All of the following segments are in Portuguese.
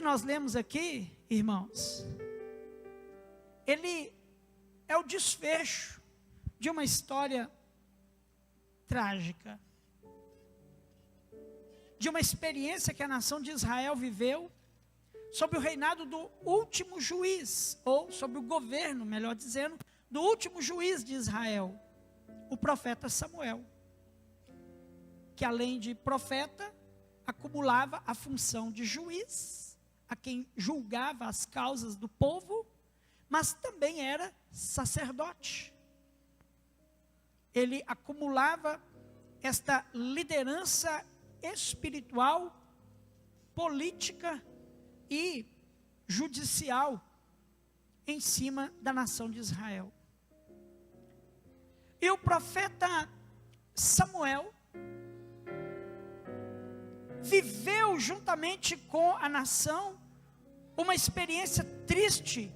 nós lemos aqui, irmãos, ele é o desfecho de uma história trágica, de uma experiência que a nação de Israel viveu sob o reinado do último juiz, ou sob o governo, melhor dizendo, do último juiz de Israel, o profeta Samuel, que além de profeta, acumulava a função de juiz, a quem julgava as causas do povo, mas também era sacerdote. Ele acumulava esta liderança espiritual, política e judicial em cima da nação de Israel. E o profeta Samuel viveu juntamente com a nação uma experiência triste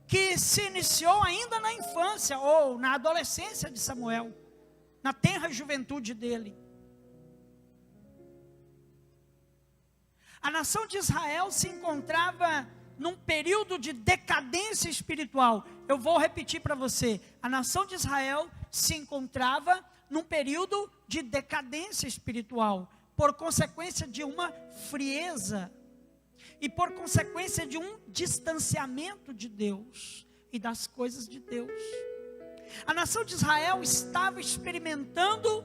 que se iniciou ainda na infância ou na adolescência de Samuel, na tenra juventude dele. A nação de Israel se encontrava num período de decadência espiritual. Eu vou repetir para você. A nação de Israel se encontrava num período de decadência espiritual, por consequência de uma frieza e por consequência de um distanciamento de Deus e das coisas de Deus. A nação de Israel estava experimentando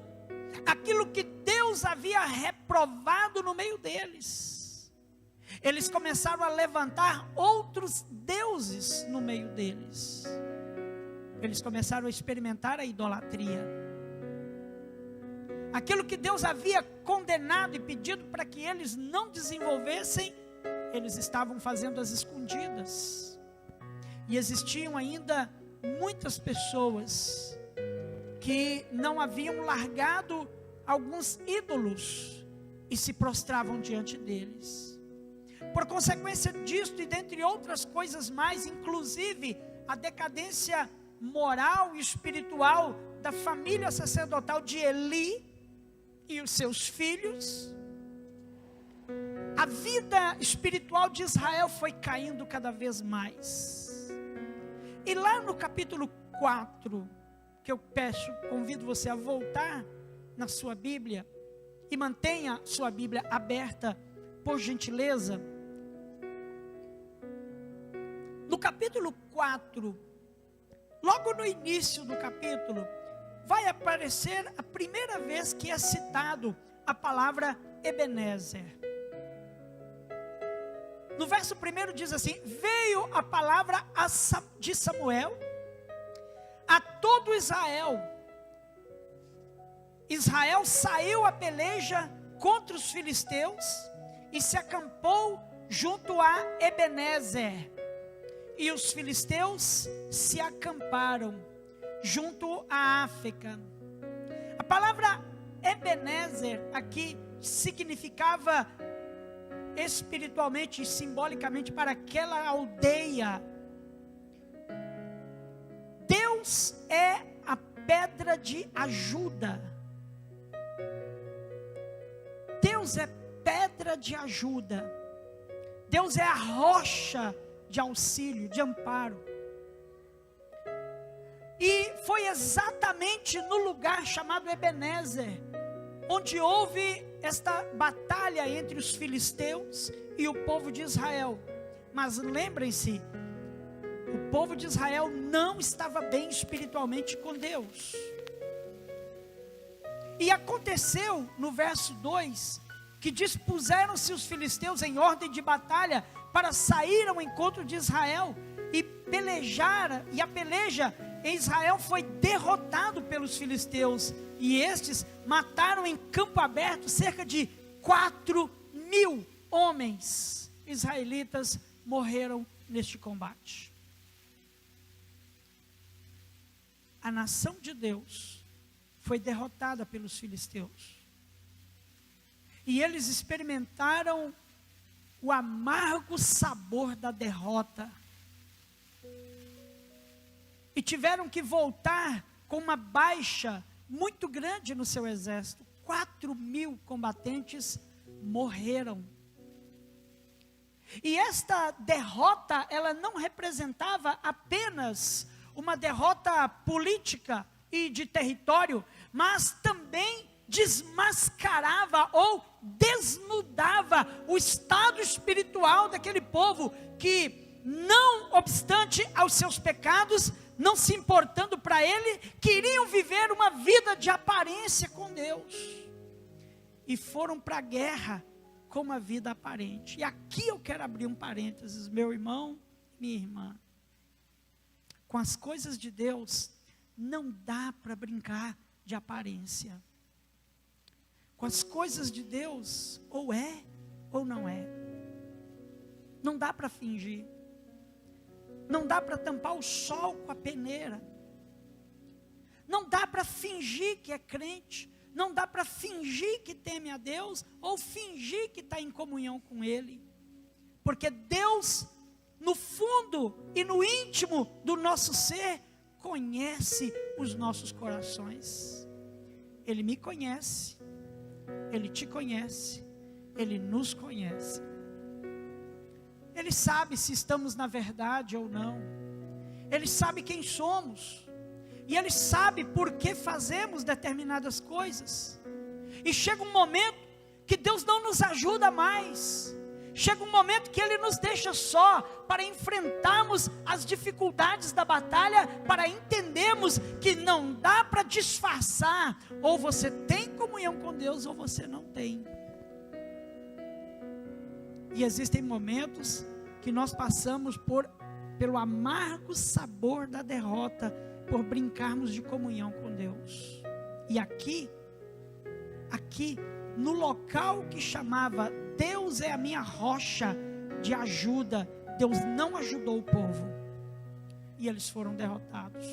aquilo que Deus havia reprovado no meio deles. Eles começaram a levantar outros deuses no meio deles. Eles começaram a experimentar a idolatria. Aquilo que Deus havia condenado e pedido para que eles não desenvolvessem, eles estavam fazendo às escondidas. E existiam ainda muitas pessoas que não haviam largado alguns ídolos e se prostravam diante deles. Por consequência disto e dentre outras coisas mais, inclusive a decadência moral e espiritual da família sacerdotal de Eli e os seus filhos, a vida espiritual de Israel foi caindo cada vez mais. E lá no capítulo 4, que eu convido você a voltar na sua Bíblia, e mantenha sua Bíblia aberta, por gentileza. No capítulo 4, logo no início do capítulo, vai aparecer a primeira vez que é citado a palavra Ebenezer. No verso 1 diz assim: veio a palavra de Samuel a todo Israel. Israel saiu a peleja contra os filisteus e se acampou junto a Ebenezer. E os filisteus se acamparam junto a Áfeca. A palavra Ebenezer aqui significava espiritualmente e simbolicamente para aquela aldeia: Deus é a pedra de ajuda. Deus é pedra de ajuda. Deus é a rocha de auxílio, de amparo. E foi exatamente no lugar chamado Ebenezer onde houve esta batalha entre os filisteus e o povo de Israel. Mas lembrem-se, o povo de Israel não estava bem espiritualmente com Deus. E aconteceu no verso 2 que dispuseram-se os filisteus em ordem de batalha para sair ao encontro de Israel e pelejar, e a peleja em Israel foi derrotado pelos filisteus, e estes mataram em campo aberto cerca de 4.000 homens israelitas morreram neste combate. A nação de Deus foi derrotada pelos filisteus, e eles experimentaram o amargo sabor da derrota, e tiveram que voltar com uma baixa muito grande no seu exército. 4.000 combatentes morreram. E esta derrota, ela não representava apenas uma derrota política e de território, mas também desmascarava ou desnudava o estado espiritual daquele povo, que não obstante aos seus pecados, não se importando para ele, queriam viver uma vida de aparência com Deus, e foram para a guerra com uma vida aparente. E aqui eu quero abrir um parênteses, meu irmão, minha irmã, com as coisas de Deus, não dá para brincar de aparência. Com as coisas de Deus, ou é, ou não é. Não dá para fingir. Não dá para tampar o sol com a peneira. Não dá para fingir que é crente. Não dá para fingir que teme a Deus, ou fingir que está em comunhão com Ele. Porque Deus, no fundo e no íntimo do nosso ser, conhece os nossos corações. Ele me conhece, Ele te conhece, Ele nos conhece. Ele sabe se estamos na verdade ou não. Ele sabe quem somos. E Ele sabe por que fazemos determinadas coisas. E chega um momento que Deus não nos ajuda mais. Chega um momento que Ele nos deixa só para enfrentarmos as dificuldades da batalha, para entendermos que não dá para disfarçar. Ou você tem comunhão com Deus, ou você não tem. E existem momentos que nós passamos pelo amargo sabor da derrota, por brincarmos de comunhão com Deus. E aqui, no local que chamava Deus é a minha rocha de ajuda, Deus não ajudou o povo, e eles foram derrotados.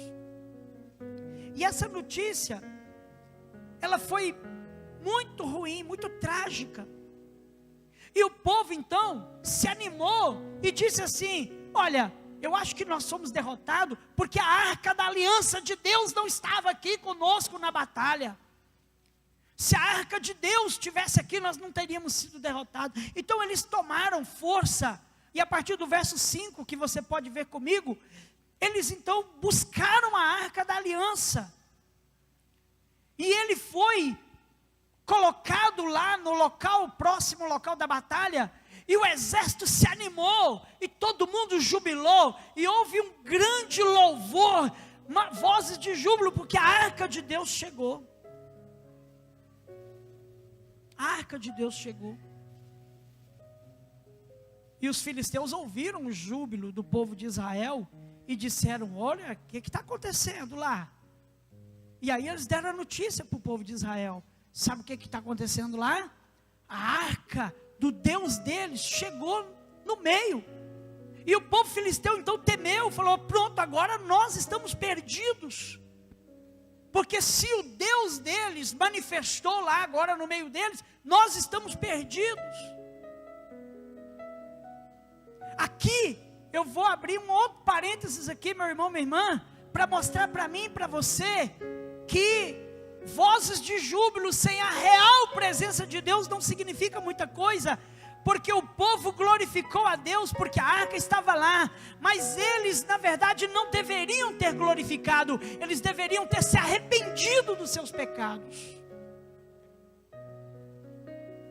E essa notícia, ela foi muito ruim, muito trágica. E o povo então se animou e disse assim: olha, eu acho que nós somos derrotados porque a arca da aliança de Deus não estava aqui conosco na batalha. Se a arca de Deus estivesse aqui, nós não teríamos sido derrotados. Então eles tomaram força, e a partir do verso 5, que você pode ver comigo, eles então buscaram a arca da aliança, e ele foi colocado lá no local, próximo ao local da batalha, e o exército se animou, e todo mundo jubilou, e houve um grande louvor, vozes de júbilo, porque a arca de Deus chegou. A arca de Deus chegou. E os filisteus ouviram o júbilo do povo de Israel e disseram: olha, o que está acontecendo lá? E aí eles deram a notícia para o povo de Israel. Sabe o que está acontecendo lá? A arca do Deus deles chegou no meio. E o povo filisteu então temeu, falou: pronto, agora nós estamos perdidos. Porque se o Deus deles manifestou lá agora no meio deles, nós estamos perdidos. Aqui, eu vou abrir um outro parênteses aqui, meu irmão, minha irmã, para mostrar para mim e para você, que vozes de júbilo sem a real presença de Deus não significa muita coisa. Porque o povo glorificou a Deus, porque a arca estava lá, mas eles na verdade não deveriam ter glorificado, eles deveriam ter se arrependido dos seus pecados.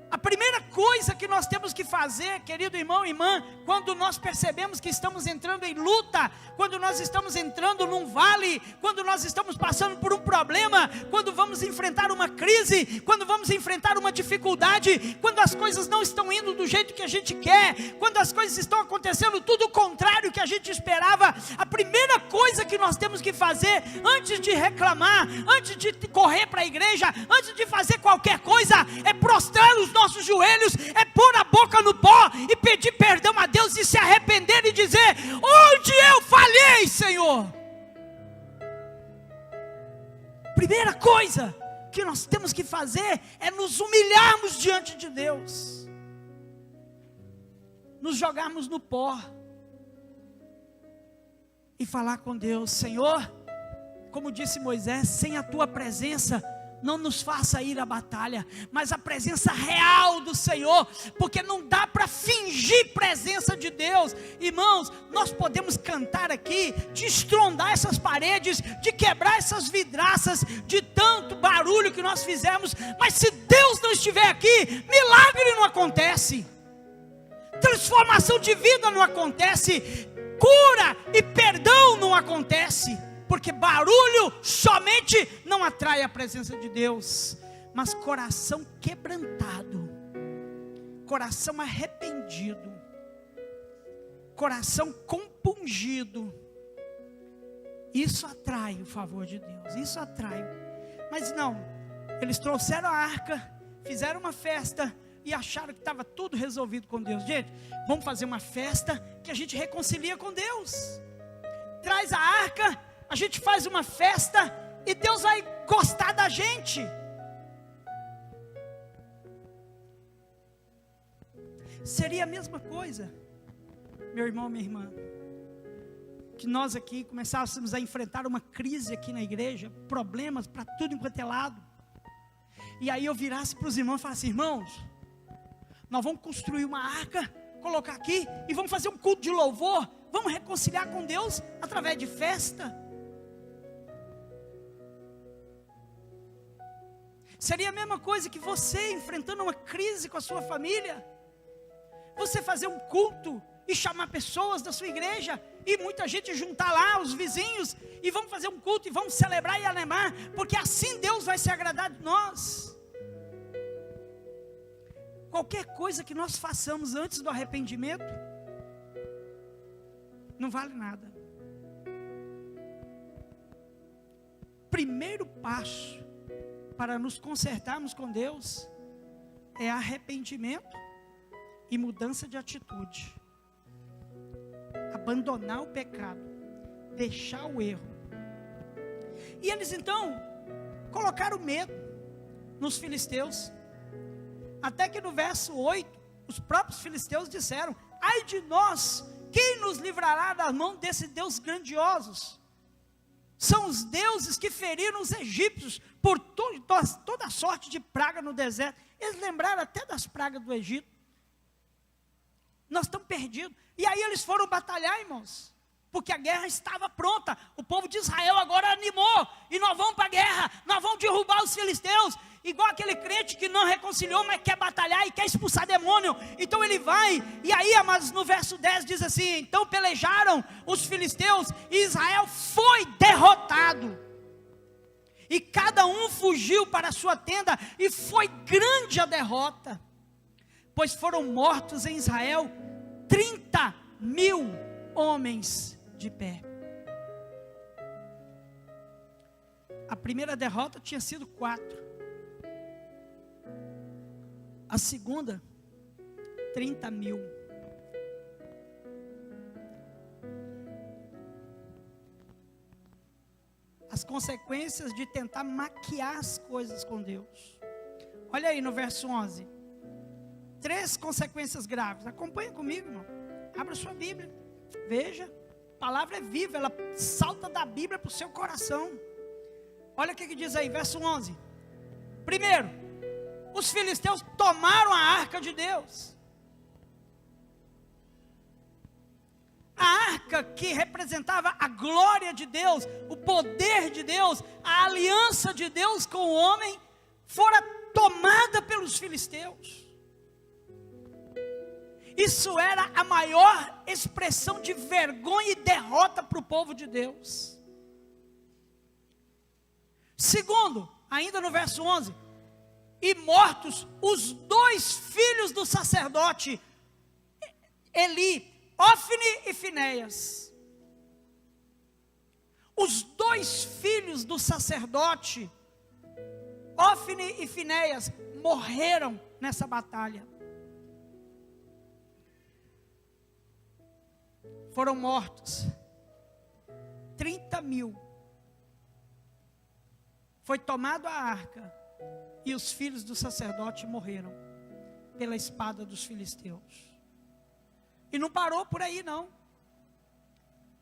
A primeira coisa que nós temos que fazer, querido irmão e irmã, quando nós percebemos que estamos entrando em luta, quando nós estamos entrando num vale, quando nós estamos passando por um problema, quando vamos enfrentar uma crise, quando vamos enfrentar uma dificuldade, quando as coisas não estão indo do jeito que a gente quer, quando as coisas estão acontecendo tudo o contrário que a gente esperava, a primeira coisa que nós temos que fazer, antes de reclamar, antes de correr para a igreja, antes de fazer qualquer coisa, é prostrar os nossos joelhos, é pôr a boca no pó e pedir perdão a Deus e se arrepender e dizer: onde eu falhei, Senhor? Primeira coisa que nós temos que fazer é nos humilharmos diante de Deus, nos jogarmos no pó e falar com Deus: Senhor, como disse Moisés, sem a tua presença não nos faça ir à batalha, mas a presença real do Senhor, porque não dá para fingir presença de Deus. Irmãos, nós podemos cantar aqui, de estrondar essas paredes, de quebrar essas vidraças, de tanto barulho que nós fizemos, mas se Deus não estiver aqui, milagre não acontece, transformação de vida não acontece, cura e perdão não acontece, porque barulho somente não atrai a presença de Deus, mas coração quebrantado, coração arrependido, coração compungido, isso atrai o favor de Deus, isso atrai. Mas não, eles trouxeram a arca, fizeram uma festa e acharam que estava tudo resolvido com Deus. Gente, vamos fazer uma festa que a gente reconcilia com Deus. Traz a arca, a gente faz uma festa e Deus vai gostar da gente. Seria a mesma coisa, meu irmão, minha irmã, que nós aqui começássemos a enfrentar uma crise aqui na igreja, problemas para tudo enquanto é lado, e aí eu virasse para os irmãos e falasse: irmãos, nós vamos construir uma arca, colocar aqui, e vamos fazer um culto de louvor, vamos reconciliar com Deus através de festa. Seria a mesma coisa que você enfrentando uma crise com a sua família, você fazer um culto e chamar pessoas da sua igreja, e muita gente juntar lá, os vizinhos, e vamos fazer um culto, e vamos celebrar e animar, porque assim Deus vai se agradar de nós. Qualquer coisa que nós façamos antes do arrependimento, não vale nada. Primeiro passo para nos consertarmos com Deus é arrependimento e mudança de atitude. Abandonar o pecado, deixar o erro. E eles então colocaram medo nos filisteus, até que no verso 8, os próprios filisteus disseram: ai de nós, quem nos livrará da mão desses deuses grandiosos? São os deuses que feriram os egípcios por toda sorte de praga no deserto. Eles lembraram até das pragas do Egito. Nós estamos perdidos. E aí eles foram batalhar, irmãos, porque a guerra estava pronta. O povo de Israel agora animou, e nós vamos para a guerra, nós vamos derrubar os filisteus. Igual aquele crente que não reconciliou, mas quer batalhar e quer expulsar demônio. Então ele vai, e aí, amados, no verso 10 diz assim: então pelejaram os filisteus, e Israel foi derrotado, e cada um fugiu para a sua tenda, e foi grande a derrota, pois foram mortos em Israel 30.000 homens de pé. A primeira derrota tinha sido 4. A segunda, 30.000. As consequências de tentar maquiar as coisas com Deus. Olha aí no verso 11. 3 consequências graves. Acompanha comigo, irmão. Abra sua Bíblia. Veja. A palavra é viva. Ela salta da Bíblia para o seu coração. Olha o que diz aí, verso 11. Primeiro, os filisteus tomaram a arca de Deus. A arca que representava a glória de Deus, o poder de Deus, a aliança de Deus com o homem, fora tomada pelos filisteus. Isso era a maior expressão de vergonha e derrota para o povo de Deus. Segundo, ainda no verso 11, e mortos os 2 filhos do sacerdote Eli, Ofni e Finéias. Os 2 filhos do sacerdote Ofni e Finéias morreram nessa batalha. Foram mortos 30.000. Foi tomado a arca, e os filhos do sacerdote morreram pela espada dos filisteus. E não parou por aí não.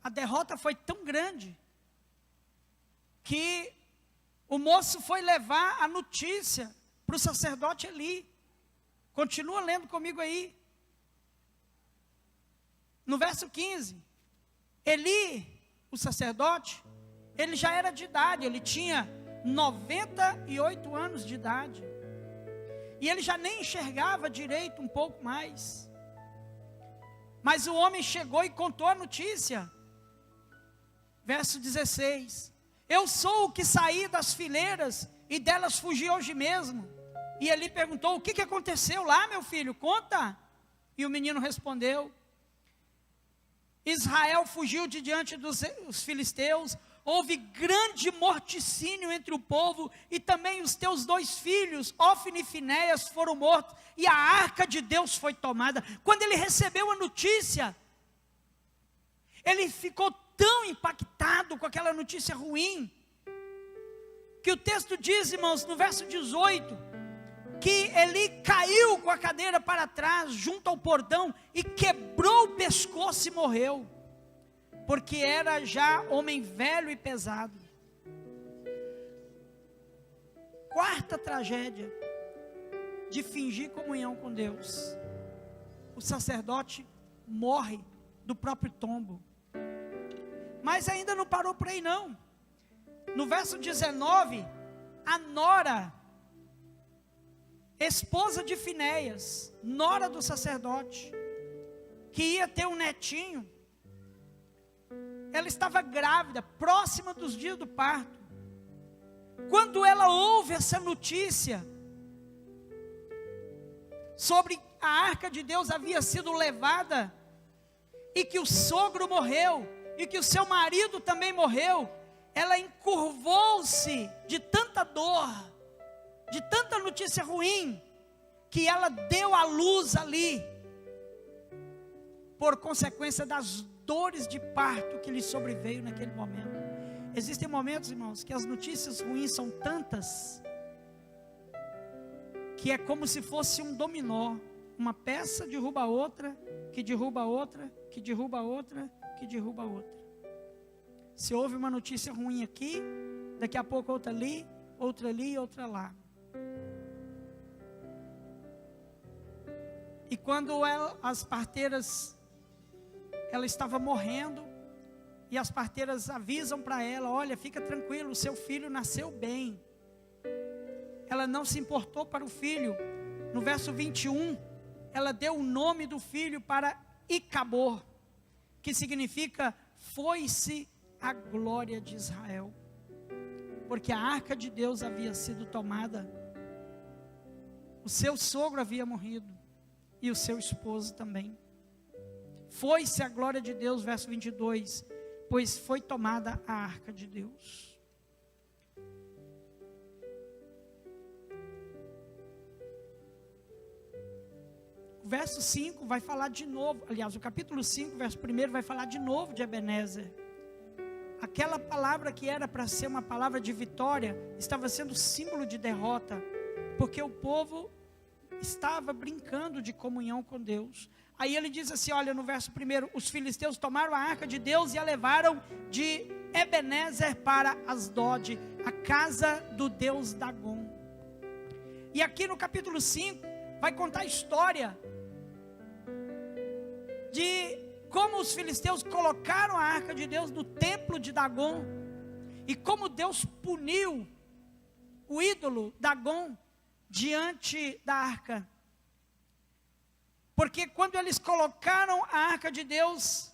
A derrota foi tão grande que o moço foi levar a notícia para o sacerdote Eli. Continua lendo comigo aí. No verso 15, Eli, o sacerdote, ele já era de idade, ele tinha 98 anos de idade. E ele já nem enxergava direito, um pouco mais. Mas o homem chegou e contou a notícia. Verso 16. Eu sou o que saí das fileiras e delas fugi hoje mesmo. E Eli perguntou, o que aconteceu lá, meu filho? Conta. E o menino respondeu, Israel fugiu de diante dos filisteus, houve grande morticínio entre o povo, e também os teus 2 filhos, Ofni e Finéias, foram mortos, e a arca de Deus foi tomada. Quando ele recebeu a notícia, ele ficou tão impactado com aquela notícia ruim, que o texto diz, irmãos, no verso 18, que ele caiu com a cadeira para trás, junto ao portão, e quebrou o pescoço e morreu, porque era já homem velho e pesado. Quarta tragédia de fingir comunhão com Deus. O sacerdote morre do próprio tombo. Mas ainda não parou por aí não. No verso 19, a nora, esposa de Finéias, nora do sacerdote, que ia ter um netinho, ela estava grávida, próxima dos dias do parto. Quando ela ouve essa notícia, sobre a arca de Deus havia sido levada, e que o sogro morreu, e que o seu marido também morreu, ela encurvou-se de tanta dor, de tanta notícia ruim, que ela deu à luz ali, por consequência das dores de parto que lhe sobreveio naquele momento. Existem momentos, irmãos, que as notícias ruins são tantas, que é como se fosse um dominó, uma peça derruba a outra, que derruba a outra, que derruba a outra, que derruba a outra. Se houve uma notícia ruim aqui, daqui a pouco outra ali, outra lá. E quando as parteiras, ela estava morrendo, e as parteiras avisam para ela, olha, fica tranquilo, o seu filho nasceu bem. Ela não se importou para o filho. No verso 21, ela deu o nome do filho para Icabor, que significa, foi-se a glória de Israel, porque a arca de Deus havia sido tomada, o seu sogro havia morrido, e o seu esposo também. Foi-se a glória de Deus, verso 22, pois foi tomada a arca de Deus. O verso 5 vai falar de novo, aliás, o capítulo 5, verso 1 vai falar de novo de Ebenezer. Aquela palavra que era para ser uma palavra de vitória, estava sendo símbolo de derrota, porque o povo estava brincando de comunhão com Deus. Aí ele diz assim, olha, no verso 1, os filisteus tomaram a arca de Deus e a levaram de Ebenezer para Asdod, a casa do deus Dagon. E aqui no capítulo 5, vai contar a história de como os filisteus colocaram a arca de Deus no templo de Dagon, e como Deus puniu o ídolo Dagon diante da arca. Porque quando eles colocaram a arca de Deus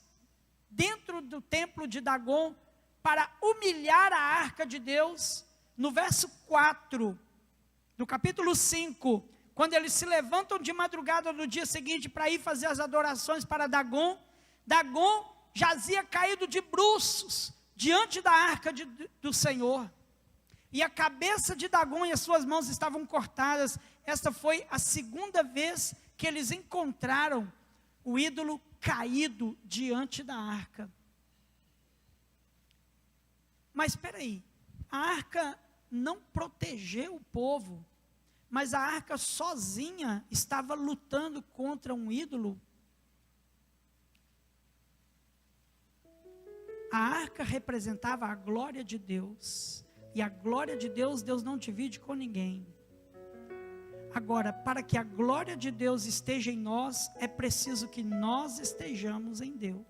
dentro do templo de Dagon, para humilhar a arca de Deus, no verso 4, do capítulo 5, quando eles se levantam de madrugada no dia seguinte para ir fazer as adorações para Dagon, Dagon jazia caído de bruços diante da arca do Senhor, e a cabeça de Dagon e as suas mãos estavam cortadas. Esta foi a segunda vez que eles encontraram o ídolo caído diante da arca. Mas espera aí, a arca não protegeu o povo, mas a arca sozinha estava lutando contra um ídolo. A arca representava a glória de Deus. E a glória de Deus, Deus não divide com ninguém. Agora, para que a glória de Deus esteja em nós, é preciso que nós estejamos em Deus.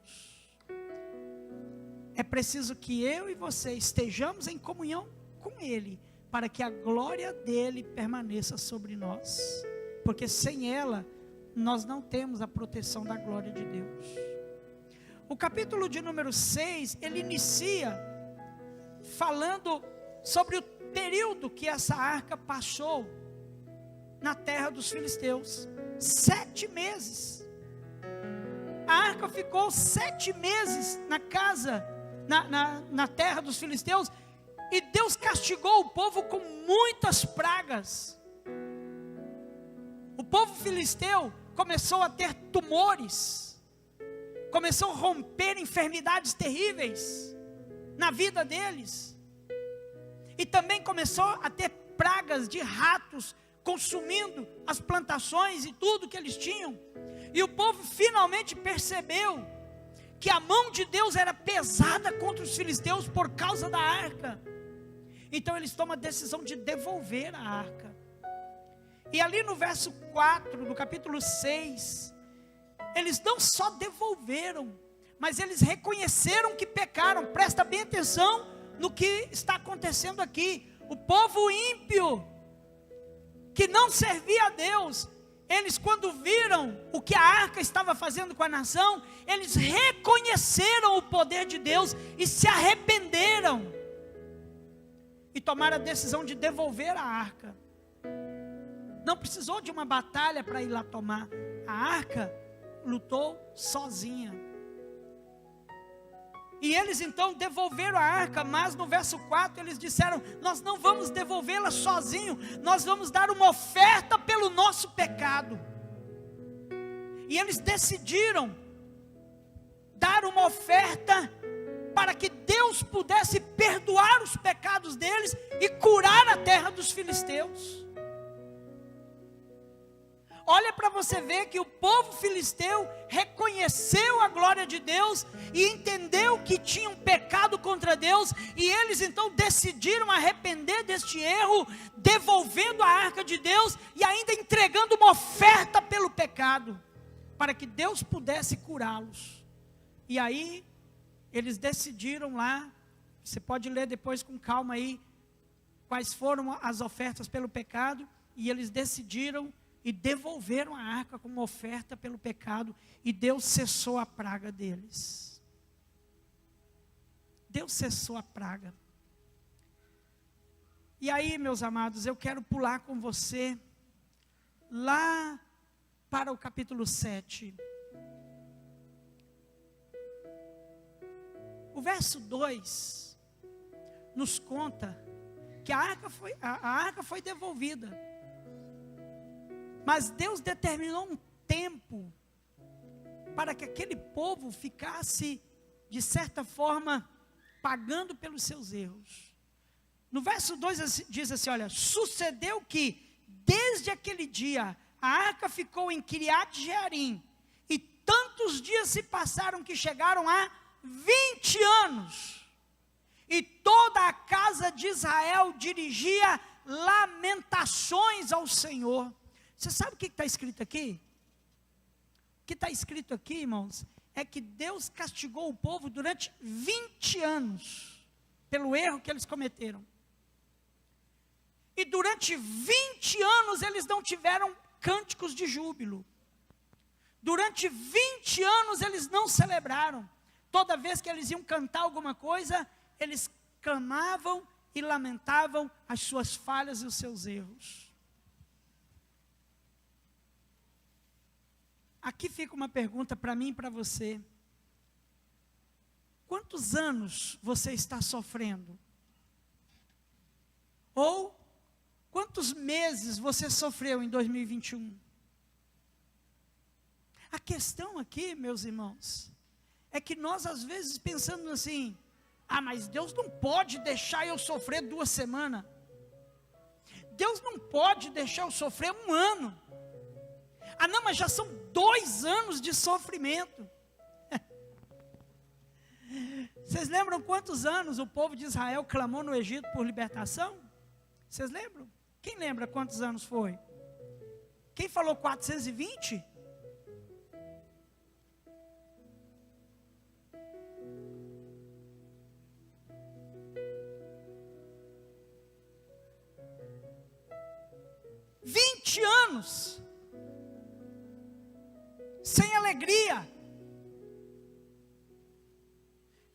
É preciso que eu e você estejamos em comunhão com Ele, para que a glória dEle permaneça sobre nós. Porque sem ela, nós não temos a proteção da glória de Deus. O capítulo de número 6, ele inicia falando sobre o período que essa arca passou na terra dos filisteus. 7 meses. A arca ficou 7 meses na casa, na terra dos filisteus, e Deus castigou o povo com muitas pragas. O povo filisteu começou a ter tumores, começou a romper enfermidades terríveis na vida deles, e também começou a ter pragas de ratos consumindo as plantações e tudo que eles tinham. E o povo finalmente percebeu que a mão de Deus era pesada contra os filisteus por causa da arca. Então eles tomam a decisão de devolver a arca. E ali no verso 4 do capítulo 6, eles não só devolveram, mas eles reconheceram que pecaram. Presta bem atenção no que está acontecendo aqui. O povo ímpio, que não servia a Deus, eles, quando viram o que a arca estava fazendo com a nação, eles reconheceram o poder de Deus e se arrependeram e tomaram a decisão de devolver a arca. Não precisou de uma batalha para ir lá tomar. A arca lutou sozinha. E eles então devolveram a arca, mas no verso 4 eles disseram: nós não vamos devolvê-la sozinho, nós vamos dar uma oferta pelo nosso pecado. E eles decidiram dar uma oferta para que Deus pudesse perdoar os pecados deles e curar a terra dos filisteus. Olha para você ver que o povo filisteu reconheceu a glória de Deus e entendeu que tinham pecado contra Deus, e eles então decidiram arrepender deste erro, devolvendo a arca de Deus e ainda entregando uma oferta pelo pecado, para que Deus pudesse curá-los. E aí eles decidiram lá, você pode ler depois com calma aí, quais foram as ofertas pelo pecado, e eles decidiram e devolveram a arca como oferta pelo pecado, e Deus cessou a praga deles. Deus cessou a praga. E aí, meus amados, eu quero pular com você lá para o capítulo 7. O verso 2 nos conta que a arca foi devolvida. Mas Deus determinou um tempo para que aquele povo ficasse, de certa forma, pagando pelos seus erros. No verso 2 diz assim, olha: sucedeu que, desde aquele dia, a arca ficou em Kiriat Jearim, e tantos dias se passaram que chegaram a 20 anos. E toda a casa de Israel dirigia lamentações ao Senhor. Você sabe o que está escrito aqui? O que está escrito aqui, irmãos, é que Deus castigou o povo durante 20 anos, pelo erro que eles cometeram. E durante 20 anos eles não tiveram cânticos de júbilo. Durante 20 anos eles não celebraram. Toda vez que eles iam cantar alguma coisa, eles clamavam e lamentavam as suas falhas e os seus erros. Aqui fica uma pergunta para mim e para você. Quantos anos você está sofrendo? Ou quantos meses você sofreu em 2021? A questão aqui, meus irmãos, é que nós às vezes pensamos assim: ah, mas Deus não pode deixar eu sofrer 2 semanas. Deus não pode deixar eu sofrer 1 ano. Ah não, mas já são 2 anos de sofrimento. Vocês lembram quantos anos o povo de Israel clamou no Egito por libertação? Vocês lembram? Quem lembra quantos anos foi? Quem falou 420? Anos sem alegria.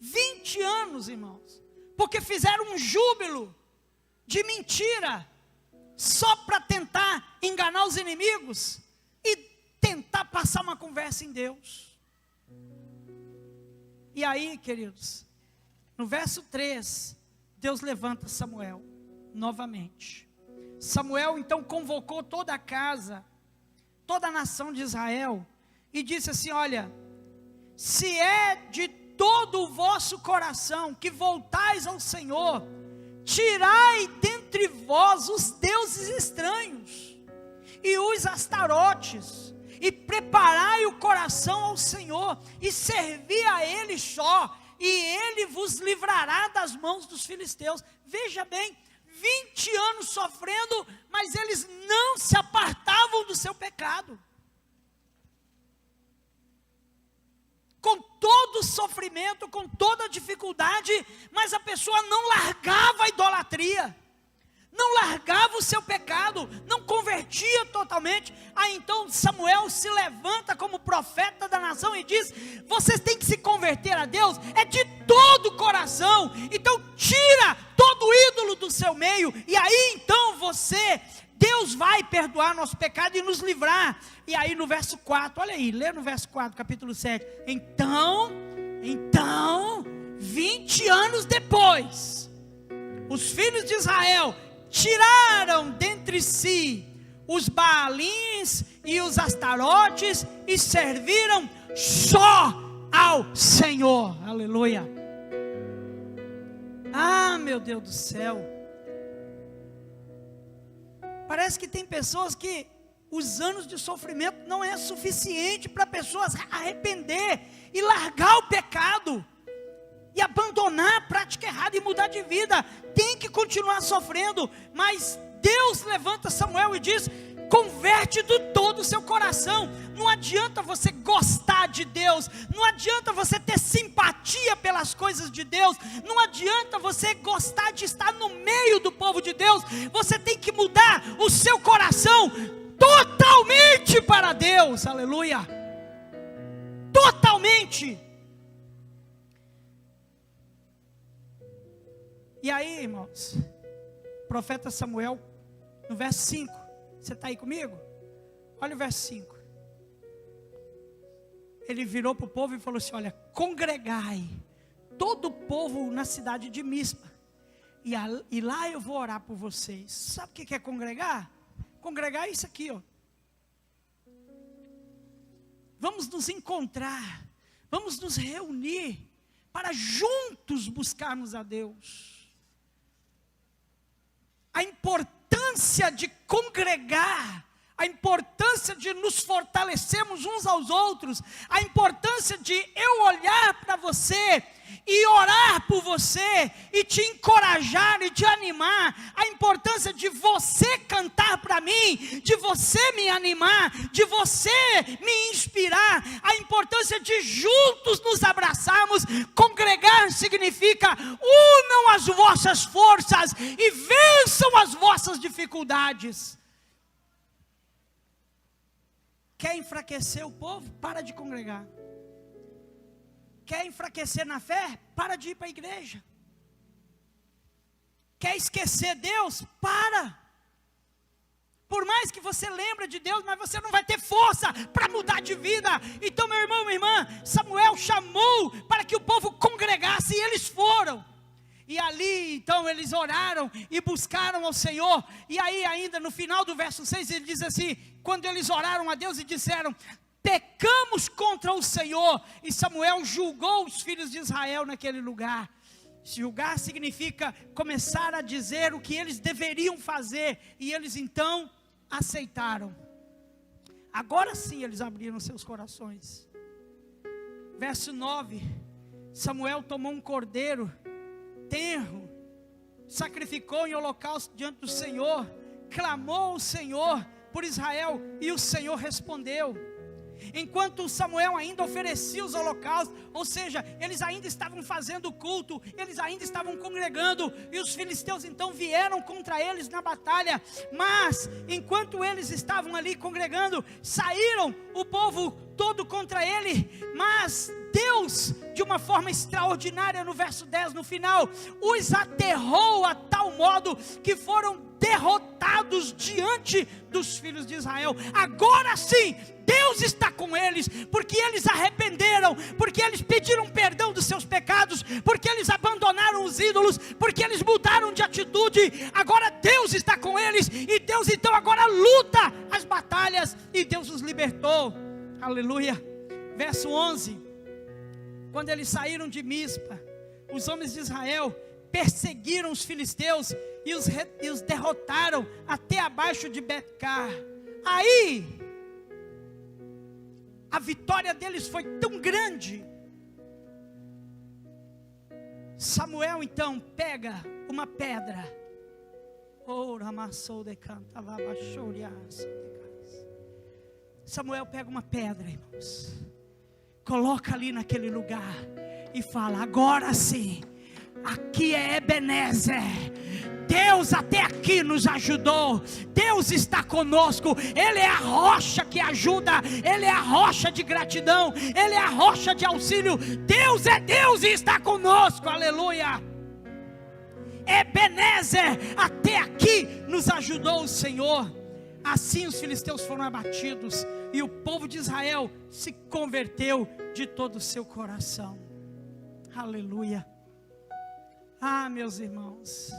20 anos, irmãos, porque fizeram um júbilo de mentira, só para tentar enganar os inimigos e tentar passar uma conversa em Deus. E aí, queridos, no verso 3, Deus levanta Samuel novamente. Samuel então convocou toda a casa, toda a nação de Israel, e disse assim: olha, se é de todo o vosso coração que voltais ao Senhor, tirai dentre vós os deuses estranhos, e os astarotes, e preparai o coração ao Senhor, e servi a Ele só, e Ele vos livrará das mãos dos filisteus. Veja bem, 20 anos sofrendo, mas eles não se apartavam do seu pecado. Com todo o sofrimento, com toda a dificuldade, mas a pessoa não largava a idolatria, não largava o seu pecado, não convertia totalmente. Aí então Samuel se levanta como profeta da nação e diz: vocês têm que se converter a Deus, é de todo o coração, então tira todo ídolo do seu meio, e aí então Deus vai perdoar nosso pecado e nos livrar. E aí no verso 4, olha aí, lê no verso 4, capítulo 7, então, 20 anos depois, os filhos de Israel tiraram dentre si os Baalins e os Astarotes e serviram só ao Senhor. Aleluia. Ah, meu Deus do céu. Parece que tem pessoas que os anos de sofrimento não é suficiente para pessoas arrepender e largar o pecado e abandonar a prática errada e mudar de vida. Tem que continuar sofrendo, mas Deus levanta Samuel e diz: converte de todo o seu coração. Não adianta você gostar de Deus, não adianta você ter simpatia pelas coisas de Deus, não adianta você gostar de estar no meio do povo de Deus. Você tem que mudar o seu coração totalmente para Deus. Aleluia. Totalmente. E aí, irmãos, profeta Samuel, no verso 5, você está aí comigo? Olha o verso 5. Ele virou para o povo e falou assim: olha, congregai todo o povo na cidade de Mispa, e lá eu vou orar por vocês. Sabe o que é congregar? Congregar é isso aqui, ó. Vamos nos encontrar, vamos nos reunir, para juntos buscarmos a Deus. A importância de congregar, a importância de nos fortalecermos uns aos outros, a importância de eu olhar para você e orar por você e te encorajar e te animar, a importância de você cantar para mim, de você me animar, de você me inspirar, a importância de juntos nos abraçarmos. Congregar significa: unam as vossas forças e vençam as vossas dificuldades. Quer enfraquecer o povo? Para de congregar. Quer enfraquecer na fé? Para de ir para a igreja. Quer esquecer Deus? Para. Por mais que você lembre de Deus, mas você não vai ter força para mudar de vida. Então, meu irmão, minha irmã, Samuel chamou para que o povo congregasse, e eles foram. E ali, então, eles oraram e buscaram ao Senhor. E aí, ainda no final do verso 6, ele diz assim: quando eles oraram a Deus e disseram: pecamos contra o Senhor. E Samuel julgou os filhos de Israel naquele lugar. Julgar significa começar a dizer o que eles deveriam fazer. E eles então aceitaram. Agora sim eles abriram seus corações. Verso 9. Samuel tomou um cordeiro tenro, sacrificou em holocausto diante do Senhor, clamou ao Senhor por Israel, e o Senhor respondeu. Enquanto Samuel ainda oferecia os holocaustos, ou seja, eles ainda estavam fazendo culto, eles ainda estavam congregando, e os filisteus então vieram contra eles na batalha. Mas enquanto eles estavam ali congregando, saíram o povo todo contra ele. Mas Deus, de uma forma extraordinária, no verso 10, no final, os aterrou a tal modo que foram derrotados diante dos filhos de Israel. Agora sim, Deus está com eles, porque eles arrependeram, porque eles pediram perdão dos seus pecados, porque eles abandonaram os ídolos, porque eles mudaram de atitude. Agora Deus está com eles, e Deus então agora luta as batalhas, e Deus os libertou. Aleluia. Verso 11: quando eles saíram de Mispa, os homens de Israel perseguiram os filisteus e os derrotaram até abaixo de Bet-car. Aí a vitória deles foi tão grande. Samuel então pega uma pedra. Samuel pega uma pedra, irmãos, coloca ali naquele lugar e fala: agora sim, aqui é Ebenezer. Deus até aqui nos ajudou, Deus está conosco, Ele é a rocha que ajuda, Ele é a rocha de gratidão, Ele é a rocha de auxílio. Deus é Deus e está conosco, aleluia. Ebenezer, até aqui nos ajudou o Senhor. Assim os filisteus foram abatidos, e o povo de Israel se converteu de todo o seu coração, aleluia. Ah, meus irmãos,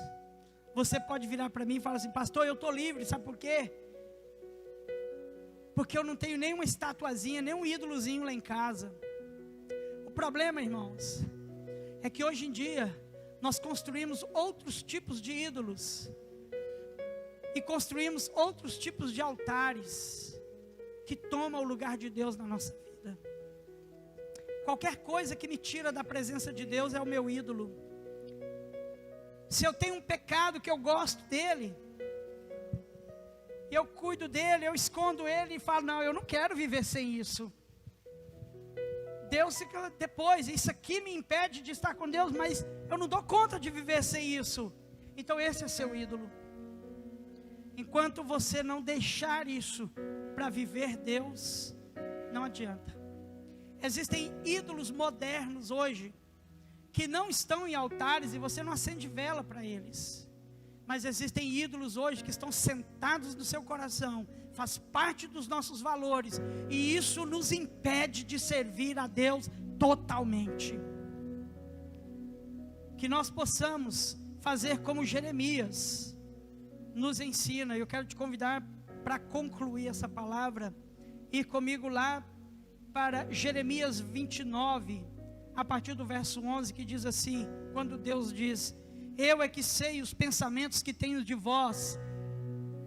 você pode virar para mim e falar assim: pastor, eu estou livre, sabe por quê? Porque eu não tenho nenhuma estatuazinha, nem um ídolozinho lá em casa. O problema, irmãos, é que hoje em dia nós construímos outros tipos de ídolos, e construímos outros tipos de altares, que tomam o lugar de Deus na nossa vida. Qualquer coisa que me tira da presença de Deus é o meu ídolo. Se eu tenho um pecado que eu gosto dele, eu cuido dele, eu escondo ele e falo: não, eu não quero viver sem isso. Deus fica depois, isso aqui me impede de estar com Deus, mas eu não dou conta de viver sem isso. Então esse é seu ídolo. Enquanto você não deixar isso para viver Deus, não adianta. Existem ídolos modernos hoje, que não estão em altares, e você não acende vela para eles. Mas existem ídolos hoje que estão sentados no seu coração, faz parte dos nossos valores, e isso nos impede de servir a Deus totalmente. Que nós possamos fazer como Jeremias nos ensina. Eu quero te convidar para concluir essa palavra, ir comigo lá para Jeremias 29, a partir do verso 11, que diz assim, quando Deus diz: eu é que sei os pensamentos que tenho de vós,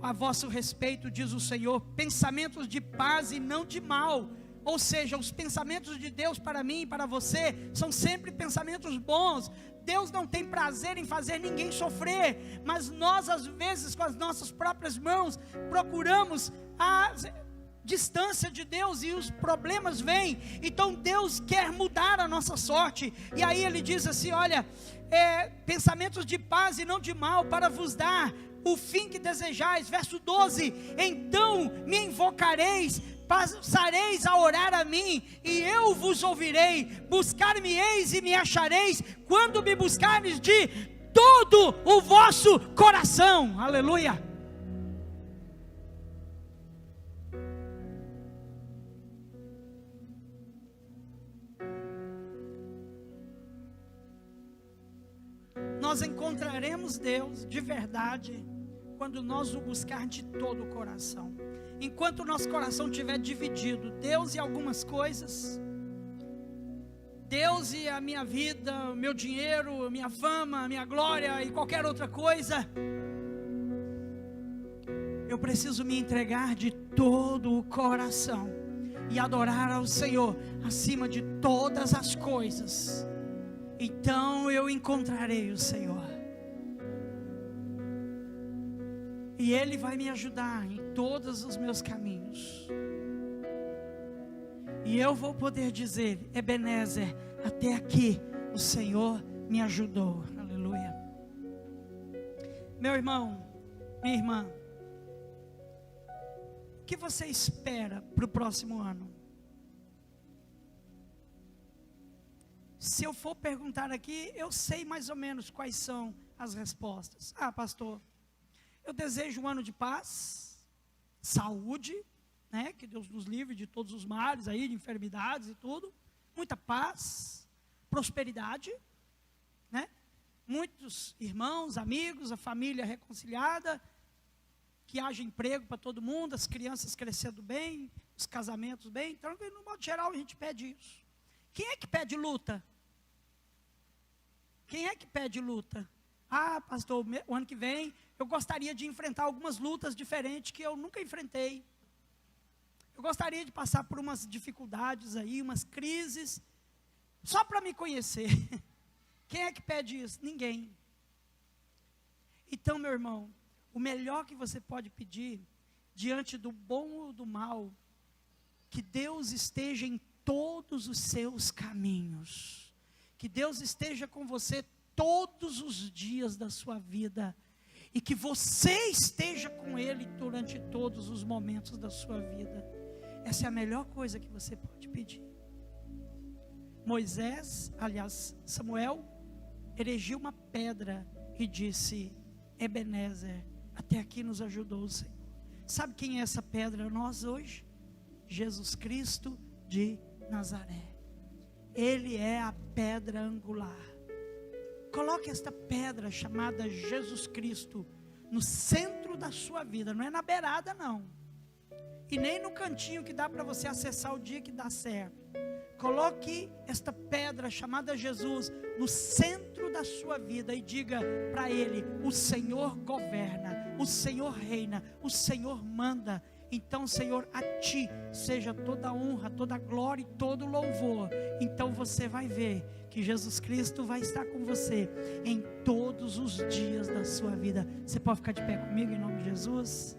a vosso respeito, diz o Senhor, pensamentos de paz e não de mal. Ou seja, os pensamentos de Deus para mim e para você são sempre pensamentos bons. Deus não tem prazer em fazer ninguém sofrer, mas nós às vezes com as nossas próprias mãos procuramos a distância de Deus e os problemas vêm. Então Deus quer mudar a nossa sorte, e aí Ele diz assim: olha, pensamentos de paz e não de mal, para vos dar o fim que desejais. Verso 12: então me invocareis, passareis a orar a mim, e eu vos ouvirei. Buscar-me-eis e me achareis, quando me buscardes de todo o vosso coração. Aleluia. Nós encontraremos Deus de verdade quando nós o buscar de todo o coração. Enquanto o nosso coração estiver dividido, Deus e algumas coisas, Deus e a minha vida, o meu dinheiro, a minha fama, a minha glória e qualquer outra coisa, eu preciso me entregar de todo o coração e adorar ao Senhor acima de todas as coisas. então eu encontrarei o Senhor. E Ele vai me ajudar em todos os meus caminhos. E eu vou poder dizer: Ebenezer, até aqui o Senhor me ajudou. Aleluia. Meu irmão, minha irmã, o que você espera para o próximo ano? Se eu for perguntar aqui, eu sei mais ou menos quais são as respostas. Ah, pastor, eu desejo um ano de paz, saúde, né? Que Deus nos livre de todos os males aí, de enfermidades e tudo. Muita paz, prosperidade, né? Muitos irmãos, amigos, a família reconciliada, que haja emprego para todo mundo, as crianças crescendo bem, os casamentos bem. Então, no modo geral, a gente pede isso. Quem é que pede luta? Quem é que pede luta? Ah, pastor, o ano que vem eu gostaria de enfrentar algumas lutas diferentes que eu nunca enfrentei. Eu gostaria de passar por umas dificuldades aí, umas crises, só para me conhecer. Quem é que pede isso? Ninguém. Então, meu irmão, o melhor que você pode pedir, diante do bom ou do mal, que Deus esteja em todos os seus caminhos. Que Deus esteja com você todos os dias da sua vida. E que você esteja com Ele durante todos os momentos da sua vida. Essa é a melhor coisa que você pode pedir. Samuel erigiu uma pedra e disse: Ebenezer, até aqui nos ajudou o Senhor. Sabe quem é essa pedra? Nós hoje? Jesus Cristo de Nazaré. Ele é a pedra angular. Coloque esta pedra chamada Jesus Cristo no centro da sua vida. Não é na beirada não, e nem no cantinho que dá para você acessar o dia que dá certo. Coloque esta pedra chamada Jesus no centro da sua vida e diga para Ele: o Senhor governa, o Senhor reina, o Senhor manda. Então, Senhor, a Ti seja toda a honra, toda a glória e todo o louvor. Então você vai ver que Jesus Cristo vai estar com você em todos os dias da sua vida. Você pode ficar de pé comigo em nome de Jesus?